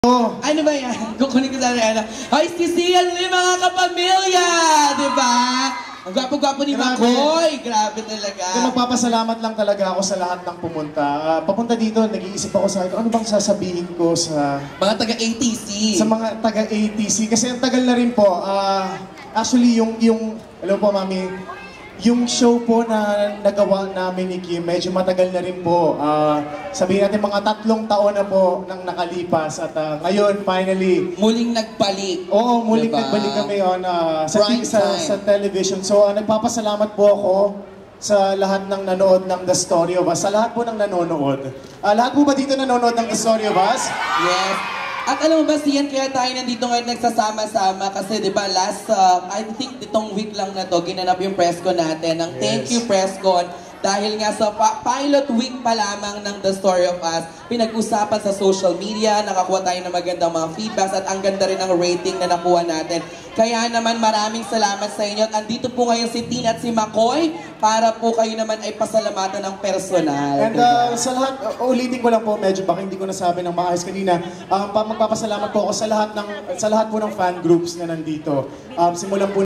Ano ba yan? Kukunin ko sa Ariana. Ay, si Sian Lim, mga kapamilya! Diba? Ang gwapo-gwapo ni Makoy. Grabe talaga. Magpapasalamat lang talaga ako sa lahat ng pumunta. Papunta dito, nag-iisip ako sa ano bang sasabihin ko sa... Mga taga-ATC. Sa mga taga-ATC. Kasi ang tagal na rin po. Actually, alam po, Mami, yung show po na nagawa namin ni Kim, medyo matagal na rin po. Sabihin natin mga 3 taon na po nang nakalipas. At ngayon, finally... Muling nagbalik. Oo, muling nagbalik kami sa television. So, nagpapasalamat po ako sa lahat ng nanood ng The Story of Us. Sa lahat po ng nanonood. Lahat po ba dito nanonood ng The Story of Us? Yes. At alam mo ba, Sian, kaya tayo nandito ngayon nagsasama-sama kasi di ba I think itong week lang na to, ginanap yung press con natin. Ang thank you press con dahil nga sa pilot week pa lamang ng The Story of Us, pinag-usapan sa social media, nakakuha tayo ng magandang mga feedbacks at ang ganda rin ng rating na nakuha natin. Kaya naman maraming salamat sa inyo at andito po ngayon si Tina at si Makoy para po kayo naman ay pasalamatan ng personal. And sa lahat, ulitin ko lang po, medyo baka hindi ko nasabi ng maayos kanina, magpapasalamat po ako sa lahat po ng fan groups na nandito. Simulan po